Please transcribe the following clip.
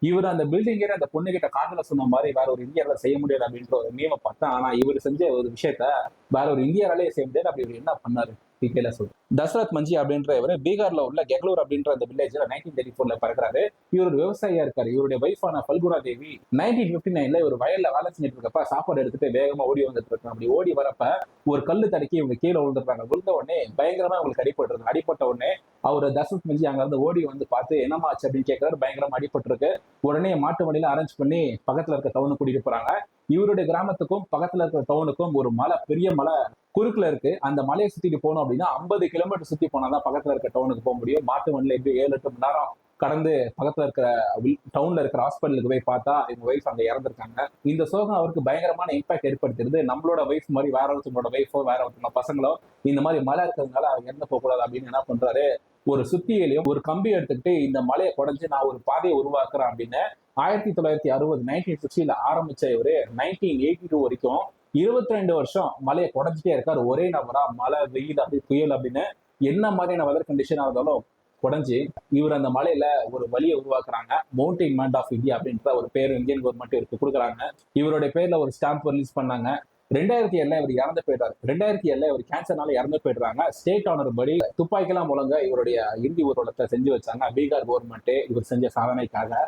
இவர் அந்த பில்டிங்கே அந்த பொண்ணு கிட்ட காதல சொன்ன மாதிரி வேற ஒரு இந்தியாவில செய்ய முடியாது அப்படின்ற ஒரு மீமை பார்த்தேன். ஆனா இவர் செஞ்ச ஒரு விஷயத்த வேற ஒரு இந்தியாவிலே செய்ய முடியாது. அப்படி இவர் என்ன பண்ணாரு டீட்டெயிலா சொல்றேன். தசரத் மஞ்சி அப்படின்ற இவர் பீகார்ல உள்ள கெக்லூர் அப்படின்ற அந்த வில்லேஜ்ல 1934 பிறகுறாரு. இவர் ஒரு விவசாயியா இருக்காரு. இவருடைய வைஃபான பல்குணா தேவி 1959 இவர் வயல்ல வேலை செஞ்சுட்டு இருக்கப்ப சாப்பாடு எடுத்துட்டு வேகமா ஓடி வந்துட்டு இருக்காங்க. அப்படி ஓடி வரப்ப ஒரு கல்லு தடுக்கி இவங்க கீழே விழுந்துருக்காங்க. விழுந்த உடனே பயங்கரமா அவங்களுக்கு அடிபட்டு அடிப்பட்ட உடனே அவர் தசரத் மஞ்சி அங்க இருந்து ஓடி வந்து பார்த்து என்னமா ஆச்சு அப்படின்னு கேட்கிறாரு. பயங்கரமா அடிபட்டு இருக்கு. உடனே மாட்டு வண்டியில அரேஞ்ச் பண்ணி பக்கத்துல இருக்க டவுனுக்கு கூட்டிட்டு போறாங்க. இவருடைய கிராமத்துக்கும் பக்கத்துல இருக்கிற டவுனுக்கும் ஒரு மலை, பெரிய மலை குறுக்குல இருக்கு. அந்த மலையை சுத்திட்டு போகணும் அப்படின்னா 50 கிலோமீட்டர் சுத்தி போனாதான் பக்கத்துல இருக்க டவுனுக்கு போக முடியும். மாட்டு வண்டியில எப்படி 7-8 மணி நேரம் கடந்து பக்கத்துல இருக்கிற டவுன்ல இருக்கிற ஹாஸ்பிட்டலுக்கு போய் பார்த்தா எங்க ஒய்ஃப் அங்க இறந்துருக்காங்க. இந்த சோகம் அவருக்கு பயங்கரமான இம்பாக்ட் ஏற்படுத்திடுது. நம்மளோட ஒய்ஃப் மாதிரி வேற ஒருத்தவங்களோட ஒய்ஃபோ வேற ஒருத்தவங்க பசங்களோ இந்த மாதிரி மலை இருக்கிறதுனால அவங்க இறந்து போக கூடாது அப்படின்னு என்ன பண்றாரு, ஒரு சுத்தியிலையும் ஒரு கம்பி எடுத்துக்கிட்டு இந்த மலையை குடைஞ்சு நான் ஒரு பாதையை உருவாக்குறேன் அப்படின்னு 1960 1960 ஆரம்பிச்ச இவரு 1982 வரைக்கும் 22 வருஷம் மலையை குடைஞ்சிட்டே இருக்காரு. ஒரே நபரா மழை, வெயில், அப்படி புயல் அப்படின்னு என்ன மாதிரியான வெதர் கண்டிஷனா இருந்தாலும் குறைஞ்சு இவர் அந்த மலையில ஒரு வழியை உருவாக்குறாங்க. மவுண்டைன் மேன் ஆஃப் இந்தியா அப்படின்ற ஒரு பேர் இந்தியன் கவர்மெண்ட் இவருக்கு கொடுக்குறாங்க. இவருடைய பேர்ல ஒரு ஸ்டாம்ப் ரிலீஸ் பண்ணாங்க. 2007 இவர் இறந்து போயிட்டாரு. 2007 இவர் கேன்சர்னால இறந்து போயிடுறாங்க. ஸ்டேட் ஆனர் படி துப்பாக்கிலாம் முழங்க இவருடைய இறுதி ஊர்வலத்தை செஞ்சு வச்சாங்க பீகார் கவர்மெண்ட் இவர் செஞ்ச சாதனைக்காக.